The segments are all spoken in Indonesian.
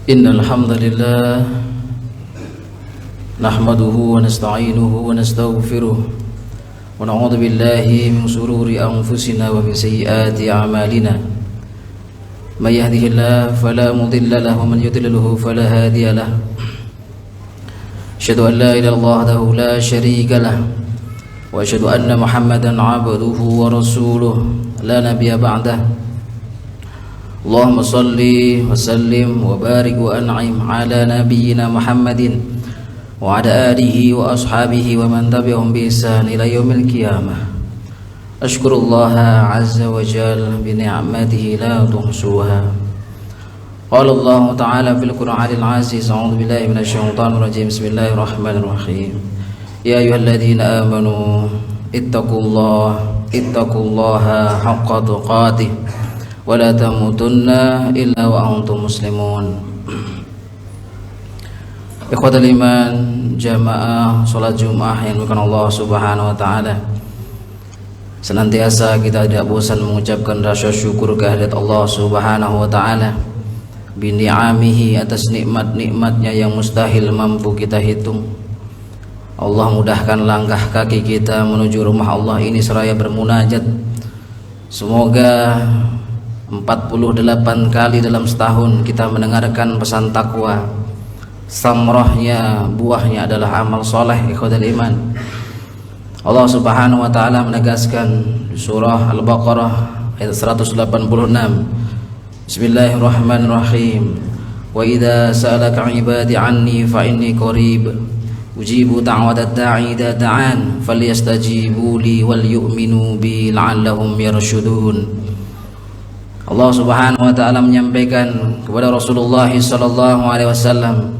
Innal hamdalillah nahmaduhu wa nasta'inuhu wa nastaghfiruh wa na'udzu billahi min shururi anfusina wa min sayyiati a'malina. May yahdihillahu fala mudilla lahu wa man yudlilhu fala hadiya lahu. Asyhadu an la ilaha illallah wahdahu la syarika lahu wa asyhadu anna Muhammadan 'abduhu wa rasuluh la nabiyya ba'dahu. Allahumma salli wa sallim wa barik wa an'im ala nabiyyina Muhammadin wa ala alihi wa ashabihi wa man tabi'ahum bi ihsan ila yaumil qiyamah. Ashkurullaha azza wa jalla bi ni'matihi la tuhsuha. Qala Allah ta'ala fil Qur'anil 'aziz, a'udzu billahi minasy syaithanir rajim. Bismillahirrahmanirrahim. Ya ayyuhalladzina amanu ittaqullaha haqqa tuqatih wa la tamutunna illa wa antum muslimun. Ikhwatal iman, jamaah salat Jumat yang dimuliakan Allah Subhanahu wa taala. Senantiasa kita tidak bosan mengucapkan rasa syukur kehadirat Allah Subhanahu wa taala bi ni'amihi, atas nikmat-nikmatnya yang mustahil mampu kita hitung. Allah mudahkan langkah kaki kita menuju rumah Allah ini seraya bermunajat. Semoga 48 kali dalam setahun kita mendengarkan pesan takwa. Samrahnya, buahnya adalah amal soleh. Ikhwatal iman, Allah Subhanahu wa ta'ala menegaskan di surah Al-Baqarah ayat 186, Bismillahirrahmanirrahim. Wa idza sa'alaka 'ibadi 'anni fa inni qarib ujibu da'watad da'i idza da'an falyastajibu li wal yu'minu bi la'allahum yarshudun. Allah Subhanahu wa ta'ala menyampaikan kepada Rasulullah sallallahu alaihi wasallam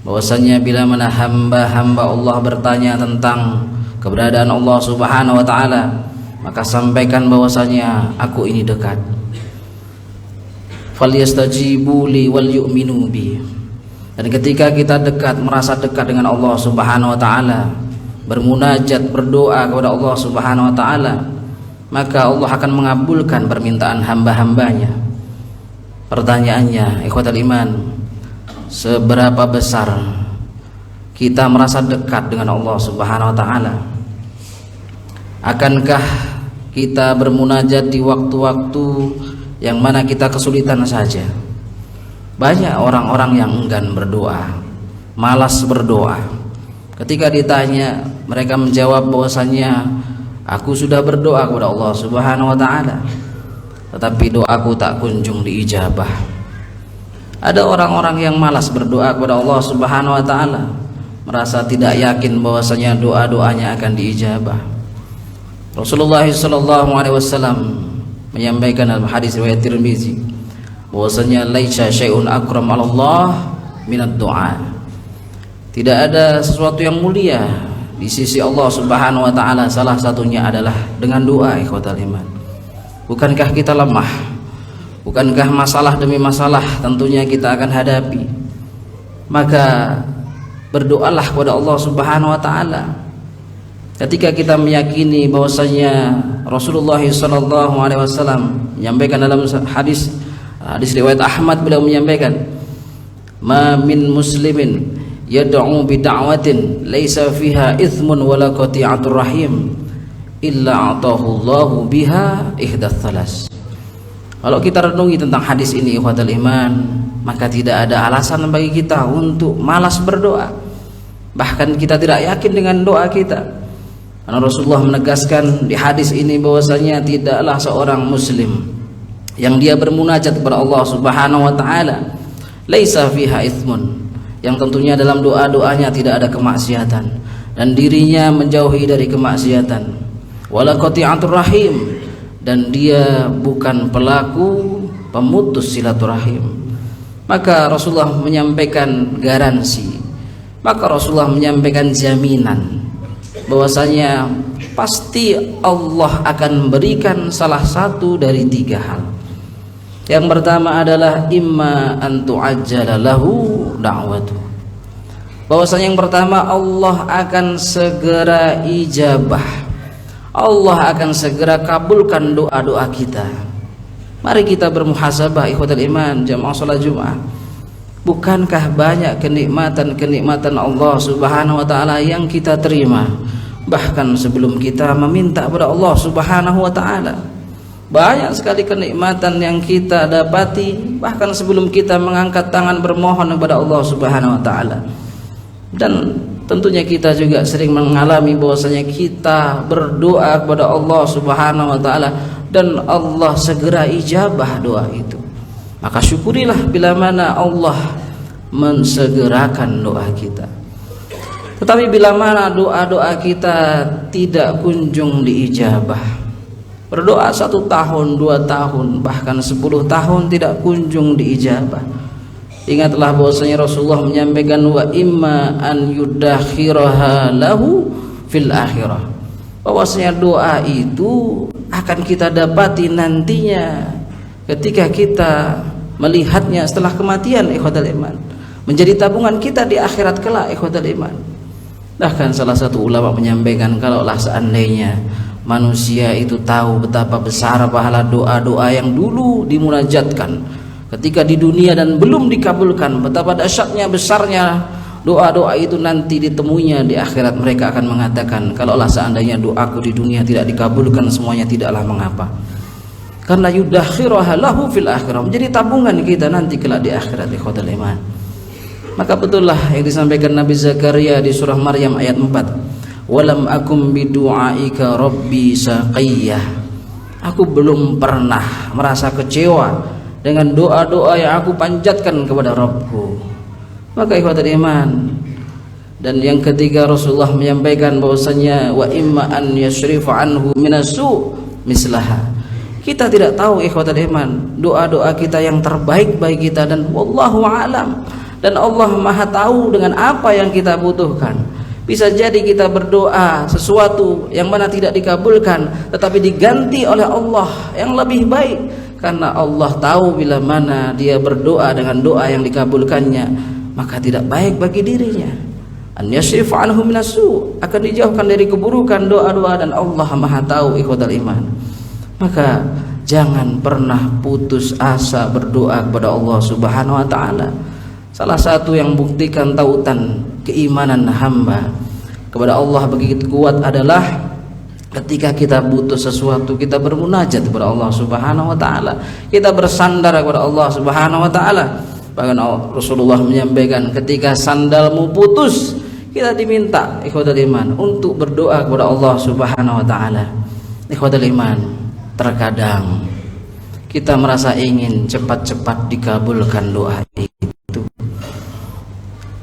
bahwasanya bila mana hamba-hamba Allah bertanya tentang keberadaan Allah Subhanahu wa ta'ala, maka sampaikan bahwasanya aku ini dekat. Falyastajibu li wal yu'minu bi. Dan ketika kita dekat, merasa dekat dengan Allah Subhanahu wa ta'ala, bermunajat, berdoa kepada Allah Subhanahu wa ta'ala, maka Allah akan mengabulkan permintaan hamba-hambanya. Pertanyaannya, ikhwatal iman, seberapa besar kita merasa dekat dengan Allah Subhanahu wa ta'ala? Akankah kita bermunajat di waktu-waktu yang mana kita kesulitan saja? Banyak orang-orang yang enggan berdoa, malas berdoa. Ketika ditanya, mereka menjawab bahwasanya aku sudah berdoa kepada Allah Subhanahu wa ta'ala, tetapi doaku tak kunjung diijabah. Ada orang-orang yang malas berdoa kepada Allah Subhanahu wa ta'ala, merasa tidak yakin bahwasanya doa-doanya akan diijabah. Rasulullah sallallahu alaihi wasallam menyampaikan dalam hadis riwayat Tirmizi bahwasanya laisa syai'un akram 'ala Allah minad du'a. Tidak ada sesuatu yang mulia di sisi Allah Subhanahu wa ta'ala, salah satunya adalah dengan doa. Ikhwatal iman, bukankah kita lemah? Bukankah masalah demi masalah tentunya kita akan hadapi? Maka berdoalah kepada Allah Subhanahu wa ta'ala. Ketika kita meyakini bahwasanya Rasulullah sallallahu alaihi wasallam menyampaikan dalam hadis riwayat Ahmad, beliau menyampaikan, ma min muslimin yad'u bi da'watin laisa fiha ithmun wala qati'atur rahim illa atahu Allahu biha ihdath thalas. Kalau kita renungi tentang hadis ini, ikhwatal iman, maka tidak ada alasan bagi kita untuk malas berdoa. Bahkan kita tidak yakin dengan doa kita. Karena Rasulullah menegaskan di hadis ini bahwasanya tidaklah seorang muslim yang dia bermunajat kepada Allah Subhanahu wa ta'ala laisa fiha ithmun, yang tentunya dalam doa-doanya tidak ada kemaksiatan dan dirinya menjauhi dari kemaksiatan, wala qati'atur rahim, dan dia bukan pelaku pemutus silaturahim. Maka Rasulullah menyampaikan garansi, maka Rasulullah menyampaikan jaminan bahwasanya pasti Allah akan memberikan salah satu dari 3 hal. Yang pertama adalah imma an tu'ajjala lahu da'watu, bahwasanya yang pertama Allah akan segera ijabah, Allah akan segera kabulkan doa-doa kita. Mari kita bermuhasabah, ikhwatal iman, jamaah salat Jumat. Bukankah banyak kenikmatan-kenikmatan Allah Subhanahu wa taala yang kita terima bahkan sebelum kita meminta kepada Allah Subhanahu wa taala? Banyak sekali kenikmatan yang kita dapati bahkan sebelum kita mengangkat tangan bermohon kepada Allah Subhanahu wa taala. Dan tentunya kita juga sering mengalami bahwasanya kita berdoa kepada Allah Subhanahu wa taala dan Allah segera ijabah doa itu. Maka syukurilah bila mana Allah mensegerakan doa kita. Tetapi bila mana doa-doa kita tidak kunjung diijabah, berdoa 1 tahun, 2 tahun, bahkan 10 tahun tidak kunjung diijabah, ingatlah bahwasanya Rasulullah menyampaikan wa imma an yudakhiraha lahu fil akhirah, bahwasanya doa itu akan kita dapati nantinya ketika kita melihatnya setelah kematian, ikhwatal iman, menjadi tabungan kita di akhirat kelak, ikhwatal iman. Bahkan salah satu ulama menyampaikan, kalaulah seandainya manusia itu tahu betapa besar pahala doa-doa yang dulu dimunajatkan ketika di dunia dan belum dikabulkan, betapa dahsyatnya besarnya doa-doa itu nanti ditemuinya di akhirat, mereka akan mengatakan, kalaulah seandainya doaku di dunia tidak dikabulkan semuanya tidaklah mengapa, karena yudakhiraha lahu fil akhirah, menjadi tabungan kita nanti kelak di akhirat, ikhwatal iman. Maka betullah yang disampaikan Nabi Zakaria di surah Maryam ayat 4, walam akum bidu'aika rabbi saqiyah, aku belum pernah merasa kecewa dengan doa-doa yang aku panjatkan kepada Rabbku. Maka ikhwatal iman, dan yang ketiga Rasulullah menyampaikan bahwasanya wa imma an yashrifa anhu minasu mislaha, kita tidak tahu ikhwatal iman doa-doa kita yang terbaik bagi kita, dan wallahu a'lam, dan Allah maha tahu dengan apa yang kita butuhkan. Bisa jadi kita berdoa sesuatu yang mana tidak dikabulkan tetapi diganti oleh Allah yang lebih baik, karena Allah tahu bila mana dia berdoa dengan doa yang dikabulkannya maka tidak baik bagi dirinya. An yasrifa anhu minasu, akan dijauhkan dari keburukan doa-doa, dan Allah maha tahu ikhwatal iman. Maka jangan pernah putus asa berdoa kepada Allah Subhanahu wa taala. Salah satu yang buktikan tautan keimanan hamba kepada Allah begitu kuat adalah ketika kita butuh sesuatu, kita bermunajat kepada Allah Subhanahu wa taala, kita bersandar kepada Allah Subhanahu wa taala. Bahkan Rasulullah menyampaikan, ketika sandalmu putus, kita diminta ikhwatul iman untuk berdoa kepada Allah Subhanahu wa taala. Ikhwatul iman, terkadang kita merasa ingin cepat-cepat dikabulkan doa itu.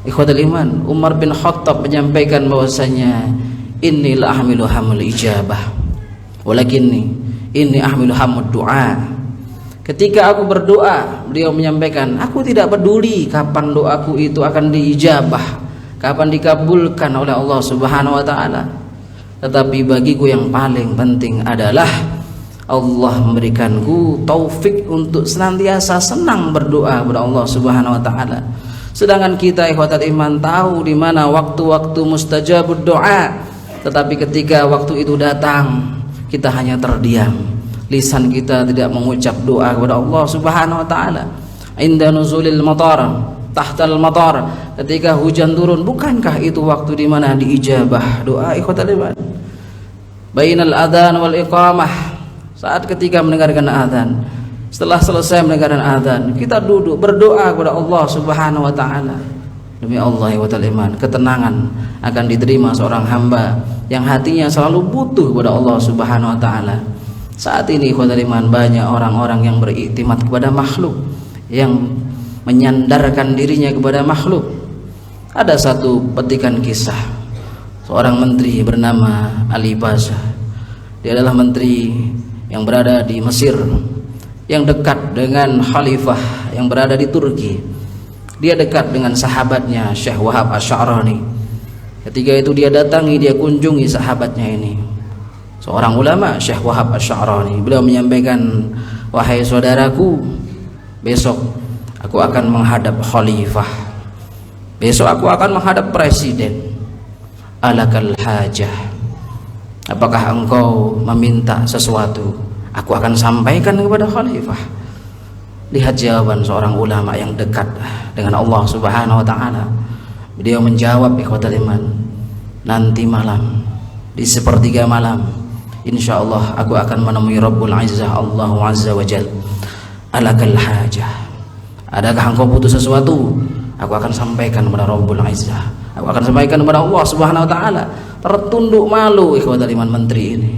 Ikhwatul iman, Umar bin Khattab menyampaikan bahwasanya inni la ahmilu hamul ijabah walakinni inni ahmilu hamud du'a. Ketika aku berdoa, beliau menyampaikan, aku tidak peduli kapan doaku itu akan diijabah, kapan dikabulkan oleh Allah Subhanahu wa taala, tetapi bagiku yang paling penting adalah Allah memberikanku taufik untuk senantiasa senang berdoa kepada Allah Subhanahu wa taala. Sedangkan kita ikhwatul iman tahu di mana waktu-waktu mustajabud doa, tetapi ketika waktu itu datang kita hanya terdiam. Lisan kita tidak mengucap doa kepada Allah Subhanahu wa taala. Inda nuzulil matar, tahtal matar, ketika hujan turun, bukankah itu waktu di mana diijabah doa ikhwatul iman? Bainal adzan wal iqamah, saat ketika mendengarkan azan, setelah selesai mendengarkan azan, kita duduk berdoa kepada Allah Subhanahu wa taala. Demi Allah ikhwatul iman, ketenangan akan diterima seorang hamba yang hatinya selalu butuh kepada Allah Subhanahu wa taala. Saat ini ikhwatul iman, banyak orang-orang yang beriktimat kepada makhluk, yang menyandarkan dirinya kepada makhluk. Ada satu petikan kisah seorang menteri bernama Ali Pasha. Dia adalah menteri yang berada di Mesir, yang dekat dengan khalifah yang berada di Turki. Dia dekat dengan sahabatnya Syekh Wahab Asy'arani. Ketika itu dia datangi, dia kunjungi sahabatnya ini, seorang ulama, Syekh Wahab Asy'arani. Beliau menyampaikan, wahai saudaraku, besok aku akan menghadap khalifah, besok aku akan menghadap presiden. Alakal hajah, apakah engkau meminta sesuatu? Aku akan sampaikan kepada khalifah. Lihat jawaban seorang ulama yang dekat dengan Allah Subhanahu wa taala. Beliau menjawab, ikhwatal iman, nanti malam di sepertiga malam insyaallah aku akan menemui Rabbul Izzah, Allah Azza wa Jalla. Alakal hajah, adakah engkau butuh sesuatu? Aku akan sampaikan kepada Rabbul Izzah, aku akan sampaikan kepada Allah Subhanahu wa taala. Tertunduk malu ikhwatal iman menteri ini.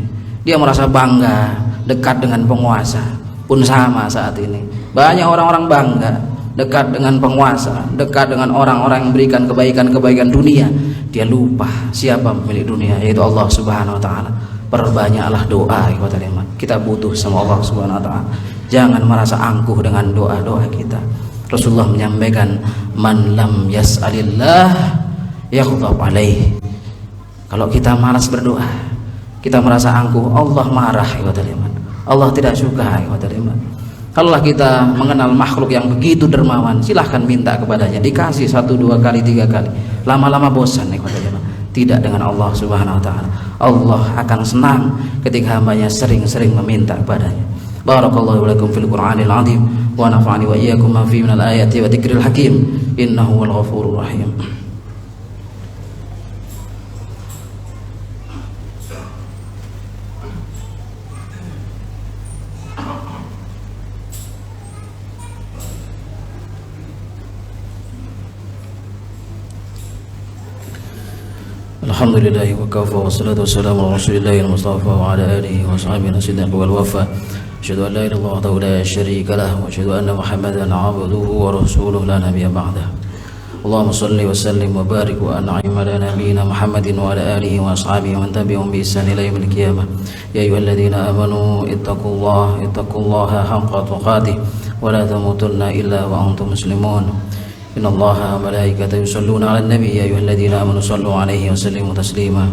Dia merasa bangga dekat dengan penguasa. Pun sama saat ini banyak orang-orang bangga dekat dengan penguasa, dekat dengan orang-orang yang memberikan kebaikan-kebaikan dunia. Dia lupa siapa pemilik dunia, yaitu Allah Subhanahu wa taala. Perbanyaklah doa ikhwatal iman. Kita butuh sama Allah Subhanahu wa taala. Jangan merasa angkuh dengan doa-doa kita. Rasulullah menyampaikan, man lam yas'alillah yaghdab alaih. Kalau kita malas berdoa, kita merasa angkuh, Allah marah ikhwatal iman. Allah tidak suka ikhwatal iman. Kalau kita mengenal makhluk yang begitu dermawan, silahkan minta kepadanya, dikasih 1, 2 kali, 3 kali. Lama-lama bosan ikhwatal iman. Tidak dengan Allah Subhanahu wa taala. Allah akan senang ketika hambanya sering-sering meminta kepadanya. Barakallahu lakum fil Qur'anil azim wa nafa'ani wa iyyakum ma fihi minal ayati wa dzikril hakim innahu wal ghafurur rahim. Alhamdulillahi wa kafa wa salatu wassalamu ala rasulillahi al-mustafa wa ala alihi wa sahbihi as-siddiq wal wafa. Asyhadu an la ilaha illallah wahdahu la syarika lah wa asyhadu anna Muhammadan 'abduhu wa rasuluhu la nabiyya ba'dah. Allahumma shalli wa sallim wa barik wa an'im ala nabiyyina Muhammadin wa ala alihi wa ashabihi wa man tabi'ahum bi ihsan ila yaumil qiyamah. Ya ayyuhalladzina amanu ittaqullaha haqqa tuqatih wa la tamutunna illa wa antum muslimun. إن الله وملائكته يصلون على النبي يا أيها الذين آمنوا صلوا عليه وسلموا تسليما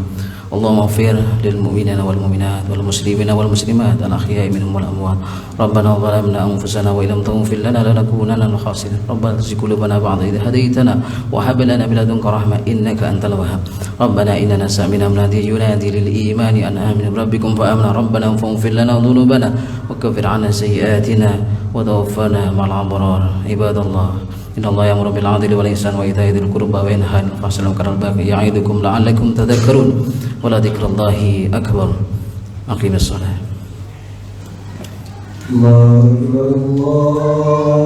اللهم اغفر للمؤمنين والمؤمنات والمسلمين والمسلمات الأحياء منهم والأموات ربنا ظلمنا أنفسنا وإن لم تغفر لنا لنكونن من الخاسرين ربنا لا تزغ قلوبنا بعد إذ هديتنا وهب لنا من لدنك رحمة إنك أنت الوهاب ربنا إننا سمعنا مناديا ينادي للإيمان أن آمنوا بربكم فآمنا ربنا فاغفر لنا ذنوبنا وكفر عنا سيئاتنا وتوفنا مع الأبرار عباد الله إن الله يأمر بالعدل والإحسان وإيتاء ذي القربى وينهى عن الفحشاء والمنكر والبغي يعظكم لعلكم تذكرون ولذكر الله أكبر أقيموا الصلاة. الله أكبر الله.